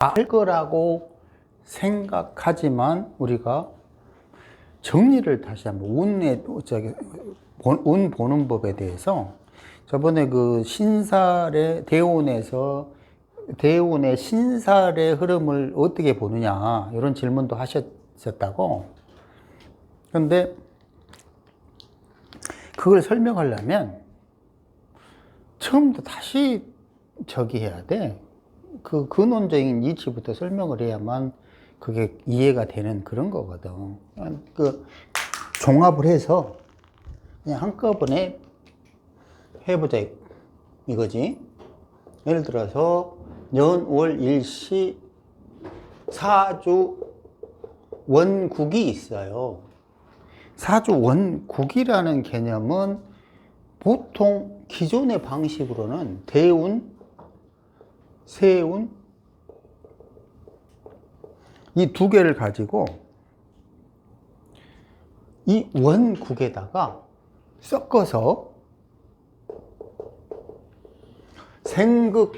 알 거라고 생각하지만 우리가 정리를 다시 한번 운 보는 법에 대해서 저번에 그 신살의 대운에서 대운의 신살의 흐름을 어떻게 보느냐 이런 질문도 하셨었다고. 그런데 그걸 설명하려면 처음부터 다시 해야 돼. 그 근원적인 이치부터 설명을 해야만 그게 이해가 되는 그런 거거든. 그 종합을 해서 그냥 한꺼번에 해보자 이거지. 예를 들어서 년, 월, 일시, 사주 원국이 있어요. 사주 원국이라는 개념은 보통 기존의 방식으로는 대운, 세운 이 두 개를 가지고 이 원국에다가 섞어서 생극,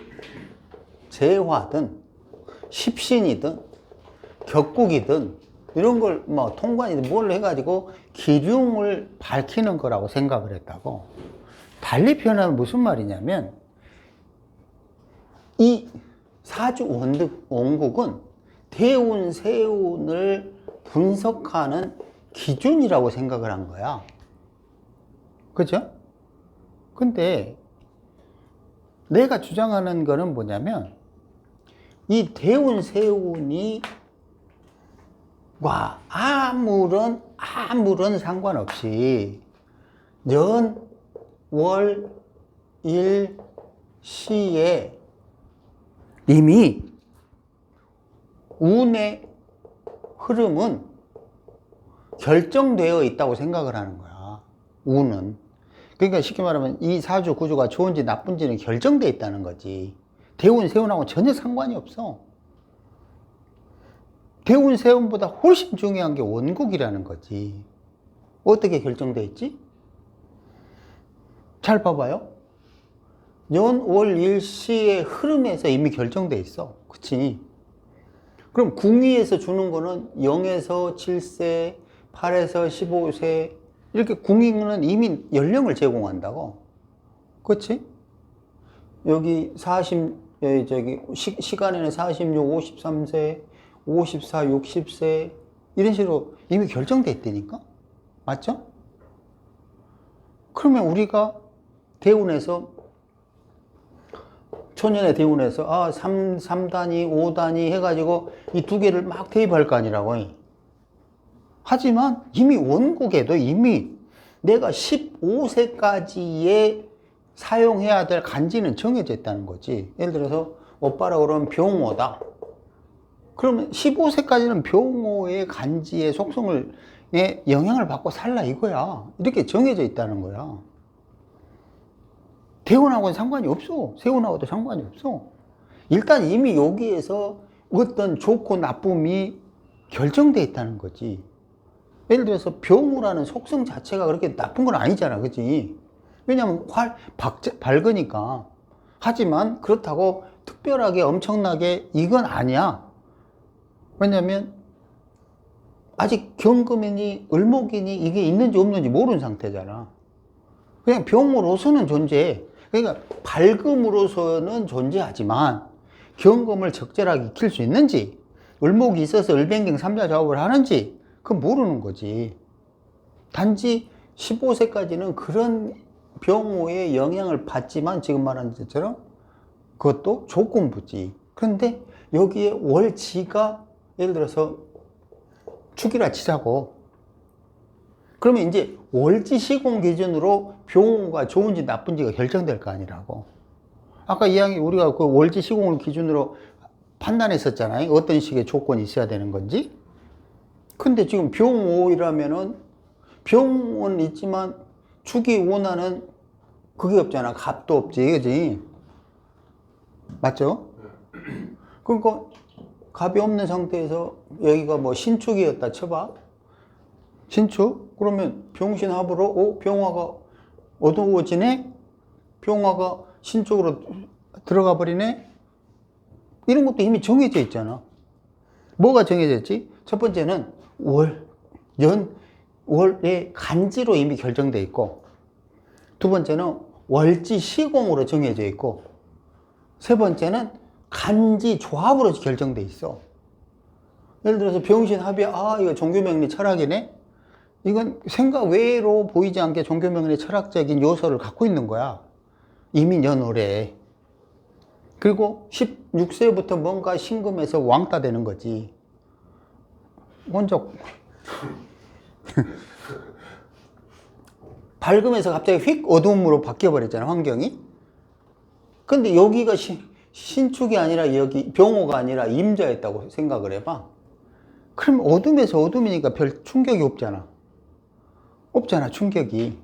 재화든 십신이든 격국이든 이런 걸 뭐 통관이든 뭘 해가지고 기륭을 밝히는 거라고 생각을 했다고. 달리 표현하면 무슨 말이냐면 이 사주 원국은 대운, 세운을 분석하는 기준이라고 생각을 한 거야. 그죠? 근데 내가 주장하는 거는 뭐냐면 이 대운, 세운이 와 아무런 상관없이 년, 월, 일, 시에 이미 운의 흐름은 결정되어 있다고 생각을 하는 거야. 운은. 그러니까 쉽게 말하면 이 사주 구조가 좋은지 나쁜지는 결정되어 있다는 거지. 대운, 세운하고 전혀 상관이 없어. 대운, 세운보다 훨씬 중요한 게 원국이라는 거지. 어떻게 결정되어 있지? 잘 봐봐요. 년, 월, 일, 시의 흐름에서 이미 결정되어 있어. 그치? 그럼 궁위에서 주는 거는 0에서 7세, 8에서 15세 이렇게 궁위는 이미 연령을 제공한다고. 그렇지? 여기 40 시간에는 46, 53세, 54, 60세 이런 식으로 이미 결정돼 있다니까? 맞죠? 그러면 우리가 대운에서 초년의 대운에서 3단위, 5단위 해가지고 이 두 개를 막 대입할 거 아니라고. 하지만 이미 원국에도 이미 내가 15세까지에 사용해야 될 간지는 정해져 있다는 거지. 예를 들어서 오빠라 그러면 병호다. 그러면 15세까지는 병호의 간지의 속성을 영향을 받고 살라 이거야. 이렇게 정해져 있다는 거야. 대운하고는 상관이 없어. 세운하고도 상관이 없어. 일단 이미 여기에서 어떤 좋고 나쁨이 결정되어 있다는 거지. 예를 들어서 병우라는 속성 자체가 그렇게 나쁜 건 아니잖아. 그치? 왜냐면 밝으니까. 하지만 그렇다고 특별하게 엄청나게 이건 아니야. 왜냐면 아직 경금이니 을목이니 이게 있는지 없는지 모르는 상태잖아. 그냥 병으로서는 존재해. 그러니까 밝음으로서는 존재하지만 경금을 적절하게 익힐 수 있는지, 을목이 있어서 을변경 3자 작업을 하는지 그건 모르는 거지. 단지 15세까지는 그런 병호의 영향을 받지만 지금 말한 것처럼 그것도 조건부지. 그런데 여기에 월지가 예를 들어서 축이라 치자고. 그러면 이제 월지 시공 기준으로 병호가 좋은지 나쁜지가 결정될 거 아니라고. 아까 이야기 우리가 그 월지 시공을 기준으로 판단했었잖아요. 어떤 식의 조건이 있어야 되는 건지. 근데 지금 병호이라면은 병은 있지만 축이 원하는 그게 없잖아. 갑도 없지. 그지? 맞죠? 그러니까 갑이 없는 상태에서 여기가 뭐 신축이었다 쳐봐. 신축? 그러면 병신합으로 병화가 어두워지네? 병화가 신축으로 들어가 버리네? 이런 것도 이미 정해져 있잖아. 뭐가 정해져 있지? 첫 번째는 월의 간지로 이미 결정돼 있고, 두 번째는 월지 시공으로 정해져 있고, 세 번째는 간지 조합으로 결정돼 있어. 예를 들어서 병신 합의, 이거 종교명리 철학이네? 이건 생각 외로 보이지 않게 종교명리 철학적인 요소를 갖고 있는 거야. 이미 연월에. 그리고 16세부터 뭔가 신금에서 왕따 되는 거지. 먼저 밝음에서 갑자기 휙 어두움으로 바뀌어버렸잖아, 환경이. 근데 여기가 신축이 아니라 여기 병호가 아니라 임자였다고 생각을 해봐. 그럼 어둠에서 어둠이니까 별 충격이 없잖아. 없잖아, 충격이.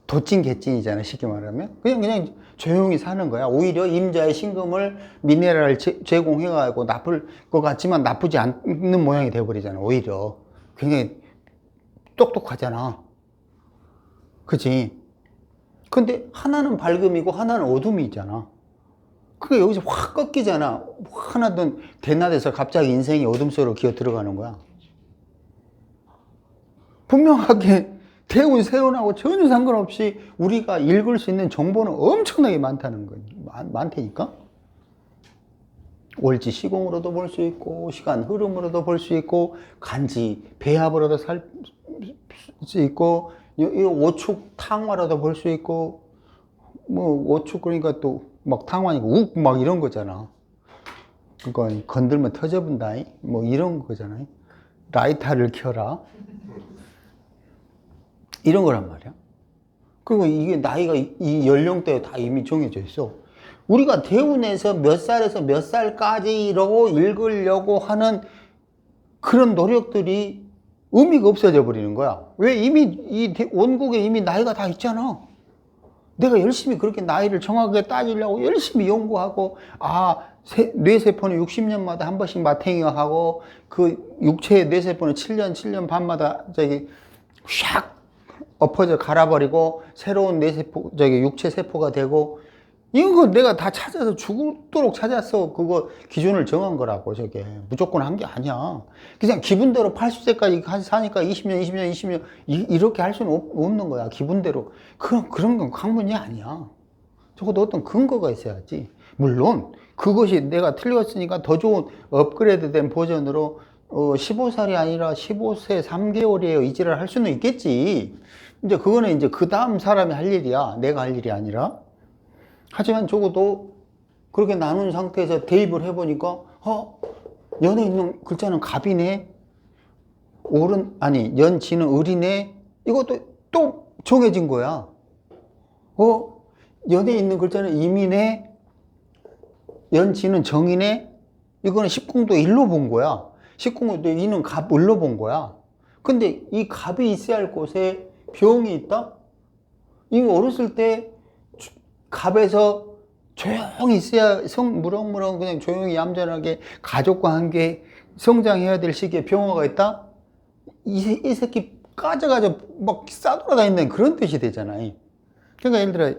도찐 개찐이잖아, 쉽게 말하면. 그냥 조용히 사는 거야. 오히려 임자의 신금을 미네랄을 제공해가지고 나쁠 것 같지만 나쁘지 않는 모양이 되어버리잖아, 오히려. 굉장히 똑똑하잖아. 그치? 근데 하나는 밝음이고 하나는 어둠이 있잖아. 그게 여기서 확 꺾이잖아. 하나든 대낮에서 갑자기 인생이 어둠 속으로 기어 들어가는 거야. 분명하게 대운, 세운하고 전혀 상관없이 우리가 읽을 수 있는 정보는 엄청나게 많다는 거예요. 많다니까? 월지 시공으로도 볼 수 있고, 시간 흐름으로도 볼 수 있고, 간지 배합으로도 살 수 있고, 이 오축 탕화로도 볼 수 있고, 뭐, 오축 그러니까 또 막 탕화니까 욱 막 이런 거잖아. 그러니까 건들면 터져본다. 뭐 이런 거잖아요. 라이터를 켜라. 이런 거란 말이야. 그리고 이게 나이가 이 연령대에 다 이미 정해져 있어. 우리가 대운에서 몇 살에서 몇 살까지로 읽으려고 하는 그런 노력들이 의미가 없어져 버리는 거야. 왜? 이미 이 원국에 이미 나이가 다 있잖아. 내가 열심히 그렇게 나이를 정확하게 따지려고 열심히 연구하고, 뇌세포는 60년마다 한 번씩 마탱이가 하고, 그 육체의 뇌세포는 7년 반마다 샥 엎어져 갈아버리고, 새로운 뇌세포, 육체 세포가 되고, 이거 내가 다 찾아서 죽도록 찾았어. 그거 기준을 정한 거라고, 저게. 무조건 한 게 아니야. 그냥 기분대로 80세까지 사니까 20년, 이렇게 할 수는 없는 거야. 기분대로. 그런 건 학문이 아니야. 적어도 어떤 근거가 있어야지. 물론, 그것이 내가 틀렸으니까 더 좋은 업그레이드 된 버전으로 15살이 아니라 15세 3개월이에요. 이지를 할 수는 있겠지. 이제 그거는 이제 그 다음 사람이 할 일이야. 내가 할 일이 아니라. 하지만 적어도 그렇게 나눈 상태에서 대입을 해보니까, 연에 있는 글자는 갑이네? 연지는 을이네? 이것도 또 정해진 거야. 연에 있는 글자는 임이네? 연지는 정이네? 이거는 십궁도 일로 본 거야. 십궁도 이는 갑, 을로 본 거야. 근데 이 갑이 있어야 할 곳에 병이 있다? 이거 어렸을 때 갑에서 조용히 있어야 무럭무럭 그냥 조용히 얌전하게 가족과 함께 성장해야 될 시기에 병화가 있다? 이 새끼 까져가지고 막 싸돌아다니는 그런 뜻이 되잖아요. 그러니까 예를 들어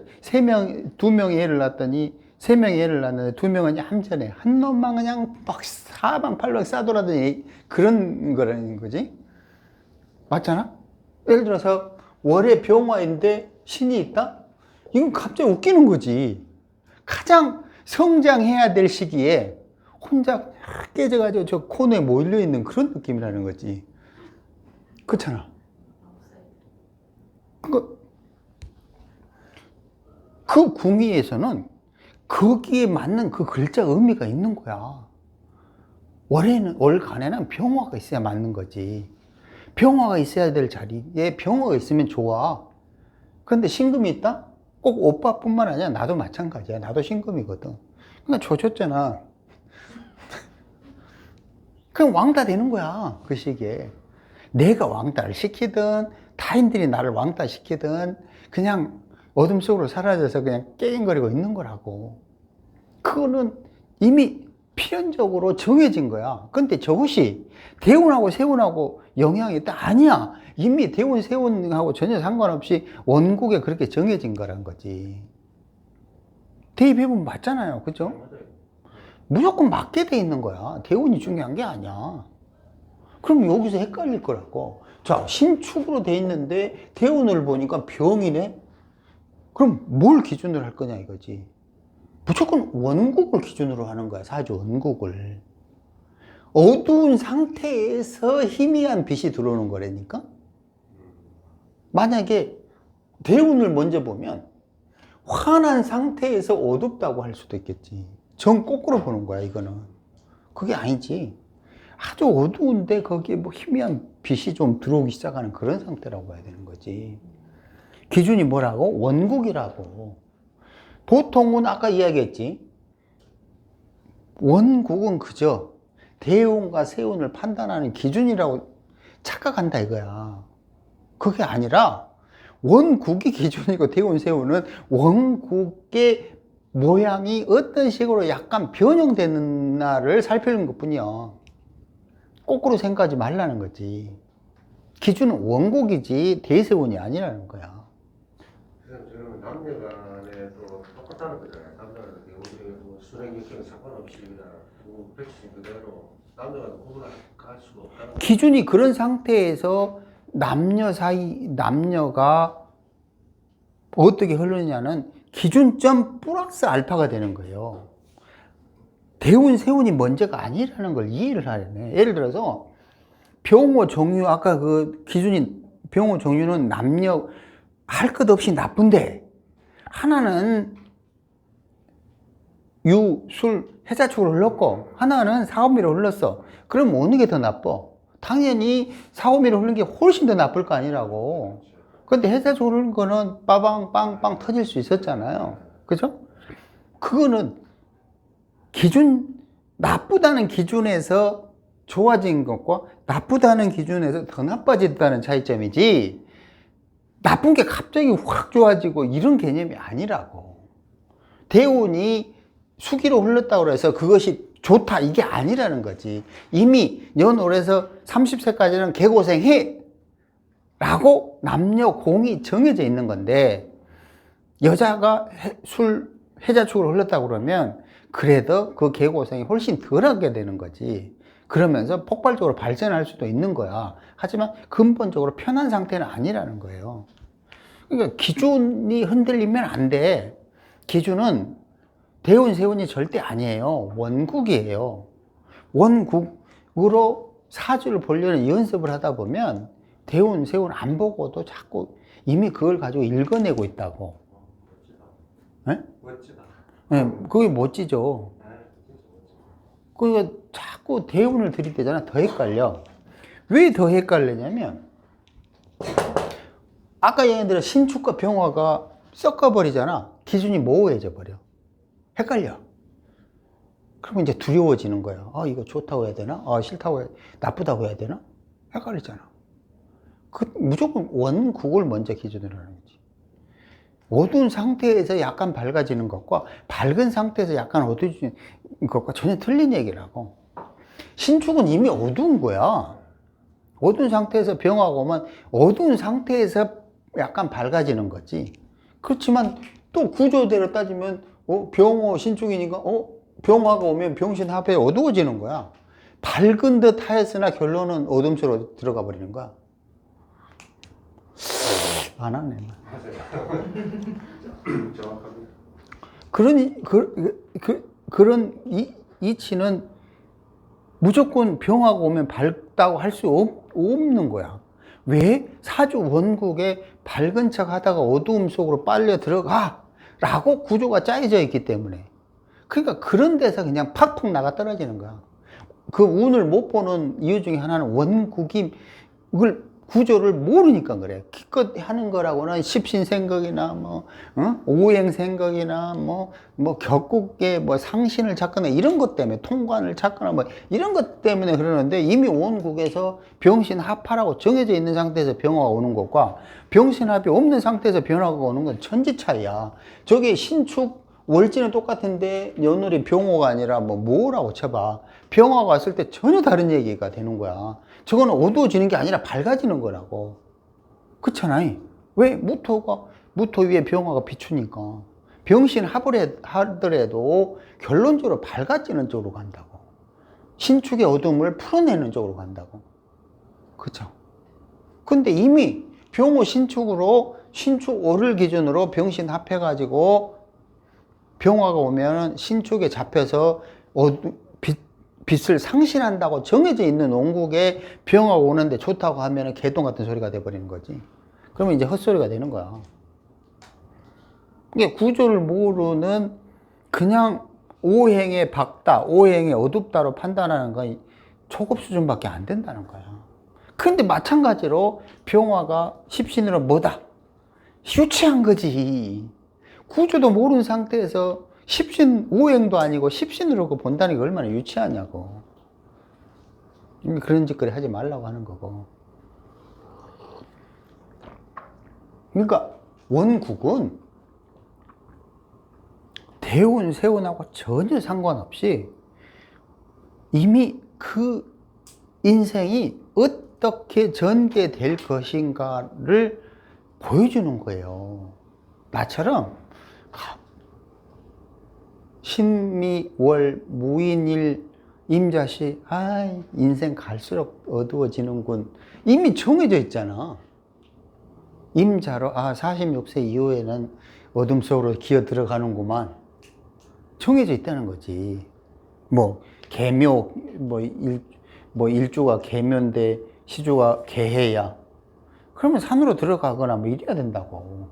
2명이 애를 낳았더니 3명이 애를 낳았는데 2명은 얌전해. 한 놈만 그냥 막 사방팔방 싸돌아다니 그런 거라는 거지. 맞잖아? 예를 들어서 월에 병화인데 신이 있다? 이건 갑자기 웃기는 거지. 가장 성장해야 될 시기에 혼자 깨져가지고 저 코너에 몰려있는 그런 느낌이라는 거지. 그렇잖아. 그 궁의에서는 거기에 맞는 그 글자 의미가 있는 거야. 월간에는 병화가 있어야 맞는 거지. 병화가 있어야 될 자리에 병화가 있으면 좋아. 그런데 신금이 있다? 꼭 오빠뿐만 아니라 나도 마찬가지야. 나도 신금이거든. 그러니까 조졌잖아. 그냥 왕따 되는 거야. 그 시기에. 내가 왕따를 시키든 타인들이 나를 왕따 시키든 그냥 어둠 속으로 사라져서 그냥 깨갱거리고 있는 거라고. 그거는 이미 필연적으로 정해진 거야. 근데 저것이 대운하고 세운하고 영향이 있다? 아니야. 이미 대운, 세운하고 전혀 상관없이 원국에 그렇게 정해진 거란 거지. 대입해보면 맞잖아요. 그죠? 무조건 맞게 돼 있는 거야. 대운이 중요한 게 아니야. 그럼 여기서 헷갈릴 거라고. 자, 신축으로 돼 있는데 대운을 보니까 병이네? 그럼 뭘 기준으로 할 거냐 이거지. 무조건 원국을 기준으로 하는 거야. 사주 원국을. 어두운 상태에서 희미한 빛이 들어오는 거라니까. 만약에 대운을 먼저 보면 환한 상태에서 어둡다고 할 수도 있겠지. 정 거꾸로 보는 거야 이거는. 그게 아니지. 아주 어두운데 거기에 뭐 희미한 빛이 좀 들어오기 시작하는 그런 상태라고 봐야 되는 거지. 기준이 뭐라고? 원국이라고. 보통은 아까 이야기했지. 원국은 그저 대운과 세운을 판단하는 기준이라고 착각한다 이거야. 그게 아니라 원국이 기준이고 대운, 세운은 원국의 모양이 어떤 식으로 약간 변형되는 살피는 것 뿐이야. 거꾸로 생각하지 말라는 거지. 기준은 원국이지 대세운이 아니라는 거야. 저는 남녀 간에도 똑같다는 거잖아요. 남녀는 우리 뭐 수행객과는 상관없이 그냥 백신 그대로 남녀가 구분할 수가 없다는 기준이 그런 상태에서 남녀 사이, 남녀가 어떻게 흐르느냐는 기준점 플러스 알파가 되는 거예요. 대운, 세운이 먼저가 아니라는 걸 이해를 하려네. 예를 들어서 병호, 정유, 아까 그 기준이 병호, 정유는 남녀 할 것 없이 나쁜데 하나는 유, 술, 해자축으로 흘렀고 하나는 사오미로 흘렀어. 그럼 어느 게 더 나빠? 당연히 사오미로 흐른 게 훨씬 더 나쁠 거 아니라고. 근데 해자축으로 흐른 거는 빠방 빵빵 터질 수 있었잖아요. 그죠? 그거는 기준, 나쁘다는 기준에서 좋아진 것과 나쁘다는 기준에서 더 나빠졌다는 차이점이지, 나쁜 게 갑자기 확 좋아지고 이런 개념이 아니라고. 대운이 수기로 흘렀다고 해서 그것이 좋다 이게 아니라는 거지. 이미 연월에서 30세까지는 개고생해 라고 남녀 공이 정해져 있는 건데, 여자가 해자축으로 흘렀다고 그러면 그래도 그 개고생이 훨씬 덜하게 되는 거지. 그러면서 폭발적으로 발전할 수도 있는 거야. 하지만 근본적으로 편한 상태는 아니라는 거예요. 그러니까 기준이 흔들리면 안 돼. 기준은 대운, 세운이 절대 아니에요. 원국이에요. 원국으로 사주를 보려는 연습을 하다 보면 대운, 세운 안 보고도 자꾸 이미 그걸 가지고 읽어내고 있다고. 네? 멋지다. 네, 그게 멋지죠. 그러니까 자꾸 대운을 들이대잖아. 더 헷갈려. 왜 더 헷갈리냐면, 아까 얘기한 신축과 병화가 섞어버리잖아. 기준이 모호해져 버려. 헷갈려. 그러면 이제 두려워지는 거야. 아, 이거 좋다고 해야 되나? 아, 싫다고 해야, 나쁘다고 해야 되나? 헷갈리잖아. 무조건 원국을 먼저 기준으로 하는 거지. 어두운 상태에서 약간 밝아지는 것과 밝은 상태에서 약간 어두워지는 것과 전혀 틀린 얘기라고. 신축은 이미 어두운 거야. 어두운 상태에서 병화가 오면 어두운 상태에서 약간 밝아지는 거지. 그렇지만 또 구조대로 따지면 병호 신축이니까 병화가 오면 병신합에 어두워지는 거야. 밝은 듯 하였으나 결론은 어둠 속으로 들어가 버리는 거야. 안 하네. 정확합니다. 그런 이치는 무조건 병화가 오면 밝다고 할 수 없는 거야. 왜? 사주 원국에 밝은 척 하다가 어두움 속으로 빨려 들어가 라고 구조가 짜여져 있기 때문에. 그러니까 그런 데서 그냥 팍팍 나가 떨어지는 거야. 그 운을 못 보는 이유 중에 하나는 원국이 그걸 구조를 모르니까 그래. 기껏 하는 거라고는 십신생각이나 오행생각이나 격국의 상신을 찾거나 이런 것 때문에, 통관을 찾거나 이런 것 때문에 그러는데, 이미 원국에서 병신합하라고 정해져 있는 상태에서 병화가 오는 것과 병신합이 없는 상태에서 병화가 오는 건 천지 차이야. 저게 신축 월지는 똑같은데 연월이 병호가 아니라 뭐라고 쳐봐. 병화가 왔을 때 전혀 다른 얘기가 되는 거야. 저거는 어두워지는 게 아니라 밝아지는 거라고. 그렇잖아요. 왜? 무토 위에 병화가 비추니까. 병신합을 하더라도 결론적으로 밝아지는 쪽으로 간다고. 신축의 어둠을 풀어내는 쪽으로 간다고. 그쵸? 근데 이미 병호 신축으로 신축 5를 기준으로 병신 합해가지고 병화가 오면은 신축에 잡혀서 빛을 상실한다고 정해져 있는 원국에 병화가 오는데 좋다고 하면은 개똥 같은 소리가 돼버리는 거지. 그러면 이제 헛소리가 되는 거야. 이게 구조를 모르는 그냥 오행의 밝다, 오행의 어둡다로 판단하는 건 초급 수준밖에 안 된다는 거야. 근데 마찬가지로 병화가 십신으로 뭐다? 유치한 거지. 구조도 모르는 상태에서 십신, 오행도 아니고 십신으로 본다는 게 얼마나 유치하냐고. 그런 짓거리 하지 말라고 하는 거고. 그러니까 원국은 대운, 세운하고 전혀 상관없이 이미 그 인생이 어떻게 전개될 것인가를 보여주는 거예요. 나처럼 신미, 월, 무인일, 임자시, 인생 갈수록 어두워지는군. 이미 정해져 있잖아. 임자로, 46세 이후에는 어둠 속으로 기어 들어가는구만. 정해져 있다는 거지. 개묘, 일주가 개묘인데 시주가 개해야. 그러면 산으로 들어가거나 이래야 된다고.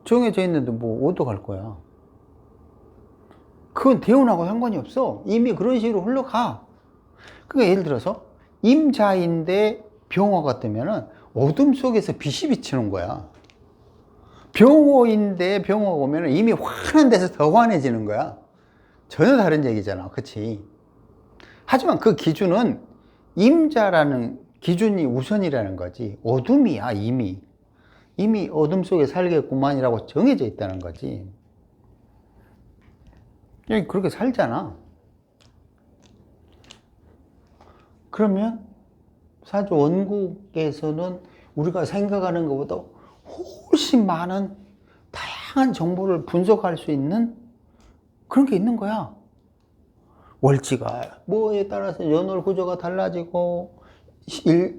정해져 있는데 어디 갈 거야? 그건 대운하고 상관이 없어. 이미 그런 식으로 흘러가. 그러니까 예를 들어서 임자인데 병화가 뜨면은 어둠 속에서 빛이 비치는 거야. 병호인데 병호가 오면은 이미 환한 데서 더 환해지는 거야. 전혀 다른 얘기잖아. 그치? 하지만 그 기준은 임자라는 기준이 우선이라는 거지. 어둠이야, 이미. 이미 어둠 속에 살겠구만이라고 정해져 있다는 거지. 그렇게 살잖아. 그러면 사주 원국에서는 우리가 생각하는 것보다 훨씬 많은 다양한 정보를 분석할 수 있는 그런 게 있는 거야. 월지가 뭐에 따라서 연월 구조가 달라지고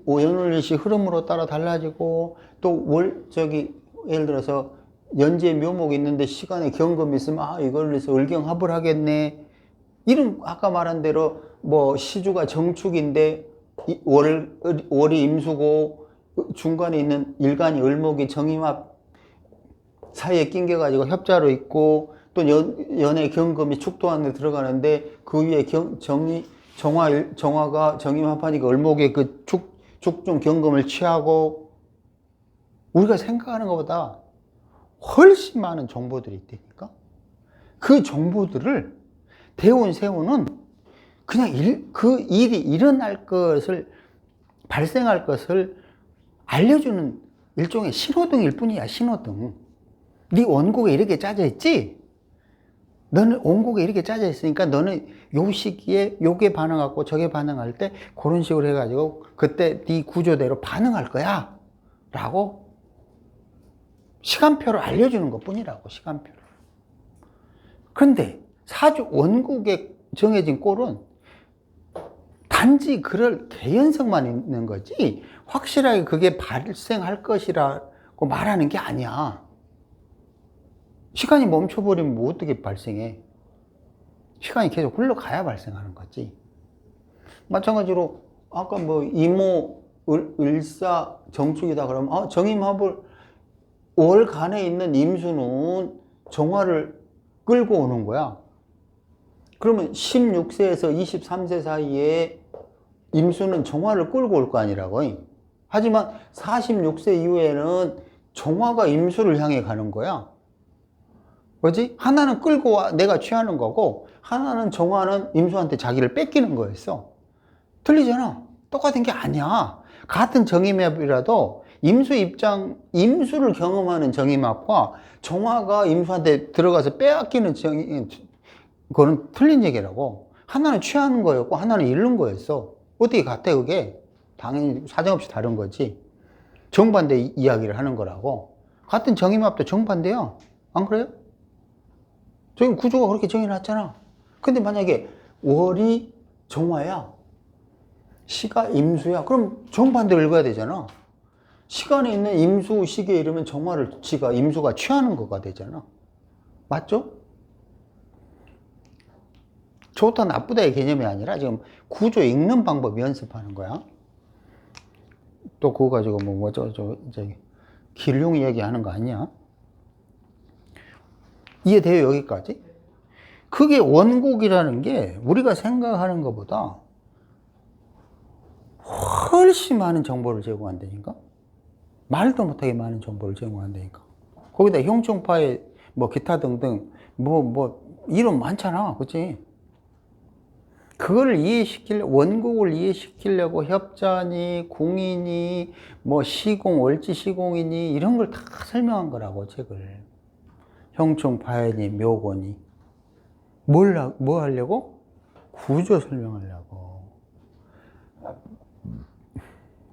연월일시 흐름으로 따라 달라지고 또 예를 들어서 연지에 묘목이 있는데 시간에 경금이 있으면 이걸 해서 을경합을 하겠네. 이런 아까 말한 대로 시주가 정축인데 월이 임수고 중간에 있는 일간이 을목이 정임합 사이에 낑겨가지고 협자로 있고 또 연의 경금이 축도 안에 들어가는데 그 위에 정화가 정임합하니까 을목의 그 축중 경금을 취하고 우리가 생각하는 것보다 훨씬 많은 정보들이 있다니까. 그 정보들을 대운 세운은 그냥 그 일이 일어날 것을 발생할 것을 알려주는 일종의 신호등일 뿐이야. 신호등. 네 원곡에 이렇게 짜져 있지? 너는 원곡에 이렇게 짜져 있으니까 너는 요 시기에 요게 반응하고 저게 반응할 때 그런 식으로 해가지고 그때 네 구조대로 반응할 거야 라고 시간표를 알려주는 것 뿐이라고. 시간표를. 그런데 사주 원국에 정해진 꼴은 단지 그럴 개연성만 있는 거지 확실하게 그게 발생할 것이라고 말하는 게 아니야. 시간이 멈춰버리면 어떻게 발생해? 시간이 계속 흘러가야 발생하는 거지. 마찬가지로 아까 이모, 을사, 정축이다 그러면 정임합을 월간에 있는 임수는 정화를 끌고 오는 거야. 그러면 16세에서 23세 사이에 임수는 정화를 끌고 올 거 아니라고. 하지만 46세 이후에는 정화가 임수를 향해 가는 거야. 뭐지? 하나는 끌고 와 내가 취하는 거고 하나는 정화는 임수한테 자기를 뺏기는 거였어. 틀리잖아. 똑같은 게 아니야. 같은 정임합이라도 임수를 경험하는 정임합과 정화가 임수한테 들어가서 빼앗기는 그거는 틀린 얘기라고. 하나는 취하는 거였고 하나는 잃는 거였어. 어떻게 같아 그게? 당연히 사정없이 다른 거지. 정반대 이야기를 하는 거라고. 같은 정임합도 정반대야. 안 그래요? 저기 구조가 그렇게 정해놨잖아. 근데 만약에 월이 정화야, 시가 임수야, 그럼 정반대로 읽어야 되잖아. 시간에 있는 임수 시기에 이르면 정화를 지가 임수가 취하는 거가 되잖아. 맞죠? 좋다 나쁘다의 개념이 아니라 지금 구조 읽는 방법 연습하는 거야. 또 그거 가지고 이제 길용 이야기하는 거 아니야? 이해돼요, 여기까지? 그게 원국이라는 게 우리가 생각하는 것보다 훨씬 많은 정보를 제공한다니까? 말도 못하게 많은 정보를 제공한다니까? 거기다 형충파의 뭐 기타 등등 이론 많잖아, 그치? 그걸 원국을 이해시키려고 협자니, 궁이니, 뭐 시공, 월지 시공이니, 이런 걸 다 설명한 거라고, 책을. 형충파이니, 묘고니. 뭐 하려고? 구조 설명하려고.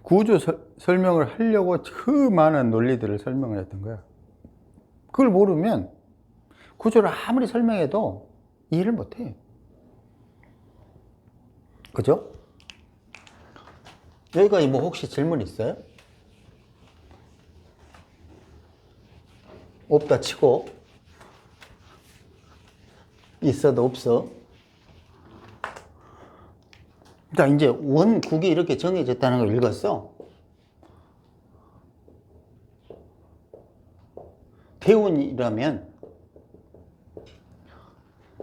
구조 설명을 하려고 그 많은 논리들을 설명을 했던 거야. 그걸 모르면 구조를 아무리 설명해도 이해를 못 해. 그죠? 여기까지 뭐 혹시 질문 있어요? 없다 치고 있어도 없어. 자, 이제 원국이 이렇게 정해졌다는 걸 읽었어. 대운이라면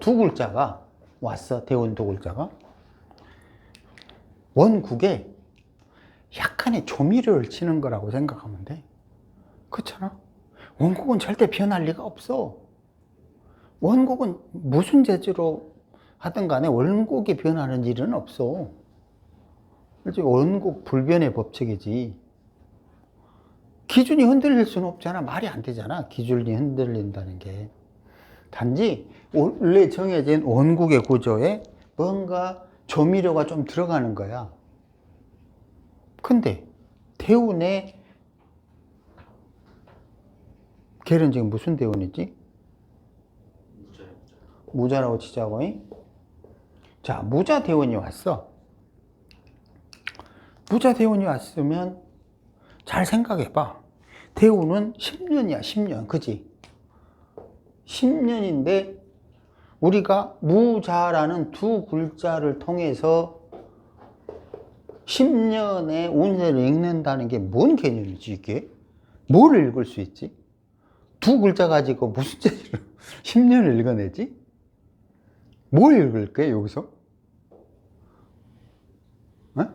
두 글자가 왔어. 대운 두 글자가. 원국에 약간의 조미료를 치는 거라고 생각하면 돼. 그렇잖아? 원국은 절대 변할 리가 없어. 원국은 무슨 재주로 하든 간에 원국이 변하는 일은 없어. 그렇지? 원국 불변의 법칙이지. 기준이 흔들릴 수는 없잖아. 말이 안 되잖아. 기준이 흔들린다는 게. 단지 원래 정해진 원국의 구조에 뭔가 조미료가 좀 들어가는 거야. 근데 대운의 걔는 지금 무슨 대운이지? 무자라고 치자고. 자, 무자 대운이 왔어. 무자 대운이 왔으면 잘 생각해봐. 대운은 10년이야, 10년. 그지? 10년인데 우리가 무자라는 두 글자를 통해서 10년의 운세를 읽는다는 게 뭔 개념이지, 이게? 뭘 읽을 수 있지? 두 글자 가지고 무슨 재미로 10년을 읽어내지? 뭘 읽을게, 여기서? 어?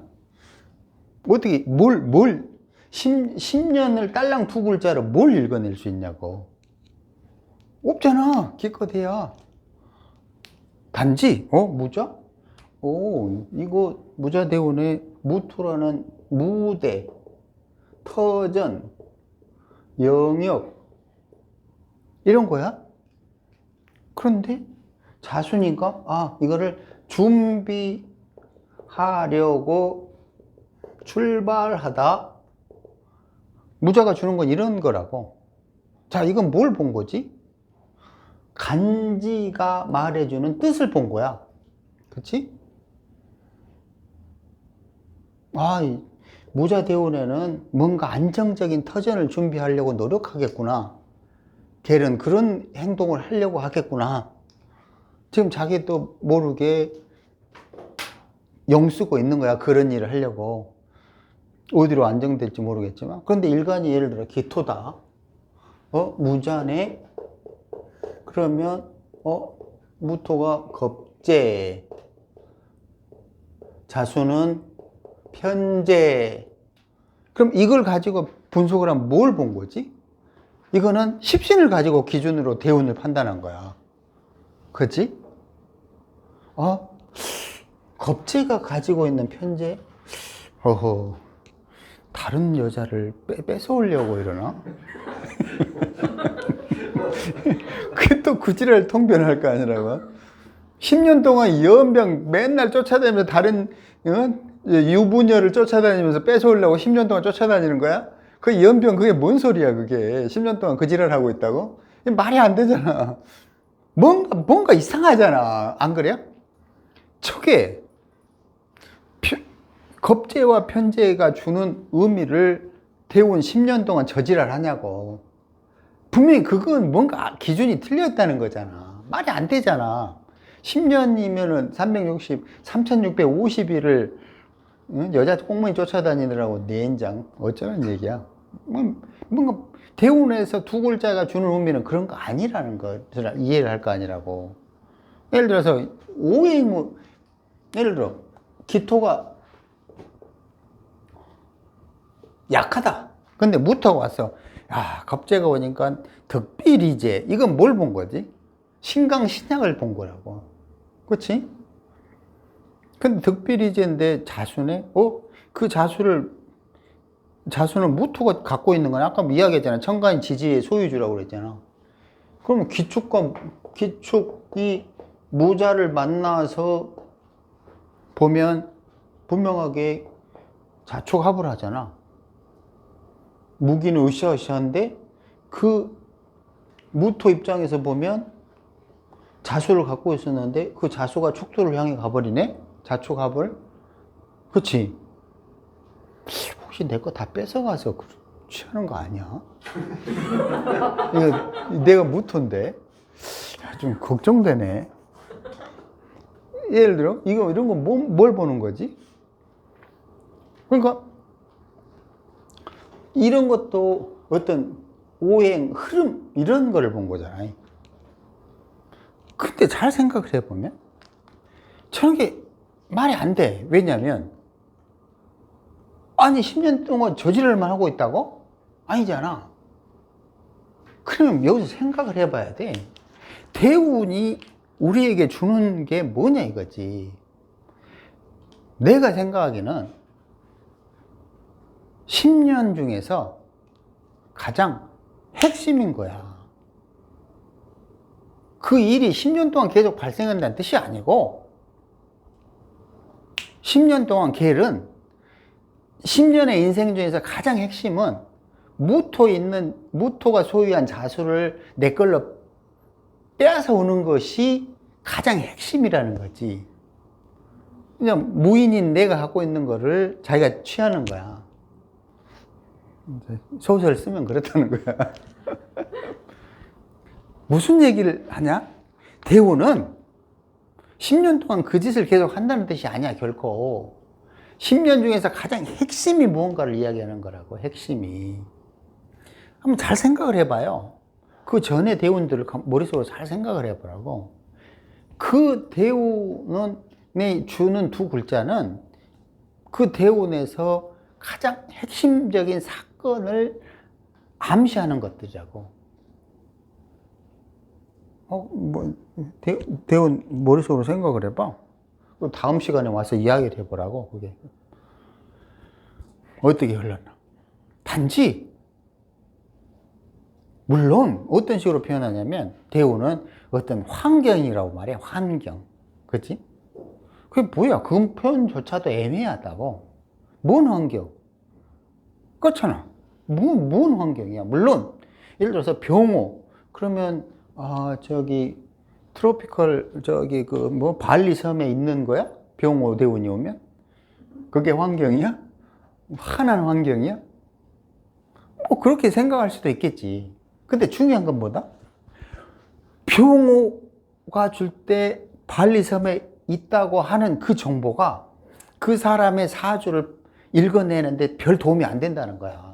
어떻게, 10년을 딸랑 두 글자로 뭘 읽어낼 수 있냐고. 없잖아, 기껏해야. 단지, 무자? 이거 무자대운에 무토라는 무대, 터전, 영역, 이런 거야? 그런데 자수니까, 이거를 준비하려고 출발하다. 무자가 주는 건 이런 거라고. 자, 이건 뭘 본 거지? 간지가 말해주는 뜻을 본 거야. 그치? 무자대운에는 뭔가 안정적인 터전을 준비하려고 노력하겠구나. 걔는 그런 행동을 하려고 하겠구나. 지금 자기도 모르게 영 쓰고 있는 거야. 그런 일을 하려고. 어디로 안정될지 모르겠지만. 그런데 일간이 예를 들어 기토다. 무자네. 그러면 무토가 겁재, 자수는 편재. 그럼 이걸 가지고 분석을 하면 뭘 본 거지? 이거는 십신을 가지고 기준으로 대운을 판단한 거야. 그치? 겁재가 가지고 있는 편재? 다른 여자를 뺏어오려고 이러나? 그게 또 구지를 통변할 거 아니라고? 10년 동안 연병 맨날 쫓아다니면서 다른 유부녀를 쫓아다니면서 뺏어오려고 10년 동안 쫓아다니는 거야? 그 연병 그게 뭔 소리야 그게? 10년 동안 그 지랄 하고 있다고? 말이 안 되잖아. 뭔가 이상하잖아. 안 그래요? 저게 겁재와 편재가 주는 의미를 대운 10년 동안 저지랄 하냐고. 분명히 그건 뭔가 기준이 틀렸다는 거잖아. 말이 안 되잖아. 10년이면은 3650일을 여자 꽁무니 쫓아다니느라고 내엔장 어쩌는 얘기야. 뭔가 대운에서 두 글자가 주는 의미는 그런 거 아니라는 거 이해를 할 거 아니라고. 예를 들어서 오행, 예를 들어 기토가 약하다. 근데 무토가 왔어. 야, 겁재가 오니까 득비리재. 이건 뭘 본 거지? 신강신약을 본 거라고. 그치? 근데 득비리재인데 자수네? 그 자수는 무토가 갖고 있는 거야. 아까 이야기했잖아. 천간 지지의 소유주라고 그랬잖아. 그러면 기축이 무자를 만나서 보면 분명하게 자촉합을 하잖아. 무기는 으쌰으쌰한데 그 무토 입장에서 보면 자수를 갖고 있었는데 그 자수가 축토를 향해 가버리네? 자촉합을? 그치? 혹시 내 거 다 뺏어가서 그렇지 하는 거 아니야? 이거 내가 무토인데 좀 걱정되네. 예를 들어 이런 거 뭘 보는 거지? 그러니까 이런 것도 어떤 오행, 흐름 이런 거를 본 거잖아요. 근데 잘 생각을 해보면 저런 게 말이 안 돼. 왜냐면 아니 10년 동안 저지랄만 하고 있다고? 아니잖아. 그러면 여기서 생각을 해봐야 돼. 대운이 우리에게 주는 게 뭐냐 이거지. 내가 생각하기에는 10년 중에서 가장 핵심인 거야. 그 일이 10년 동안 계속 발생한다는 뜻이 아니고 10년 동안 계획은 10년의 인생 중에서 가장 핵심은 무토가 소유한 자수를 내 걸로 빼앗아 오는 것이 가장 핵심이라는 거지. 그냥 무인인 내가 갖고 있는 거를 자기가 취하는 거야. 소설 쓰면 그렇다는 거야. 무슨 얘기를 하냐? 대운은 10년 동안 그 짓을 계속 한다는 뜻이 아니야, 결코. 10년 중에서 가장 핵심이 무언가를 이야기하는 거라고, 핵심이. 한번 잘 생각을 해봐요. 그 전에 대운들을 머릿속으로 잘 생각을 해보라고. 그 대운이 주는 두 글자는 그 대운에서 가장 핵심적인 사건을 암시하는 것들이라고. 대운 머릿속으로 생각을 해봐. 다음 시간에 와서 이야기를 해보라고, 그게. 어떻게 흘렀나. 단지, 물론, 어떤 식으로 표현하냐면, 대운은 어떤 환경이라고 말해, 환경. 그치? 그게 뭐야? 그 표현조차도 애매하다고. 뭔 환경? 그렇잖아. 뭔 환경이야? 물론, 예를 들어서 병호. 그러면, 트로피컬, 발리 섬에 있는 거야? 병호 대운이 오면? 그게 환경이야? 환한 환경이야? 뭐, 그렇게 생각할 수도 있겠지. 근데 중요한 건 뭐다? 병호가 줄 때 발리 섬에 있다고 하는 그 정보가 그 사람의 사주를 읽어내는데 별 도움이 안 된다는 거야.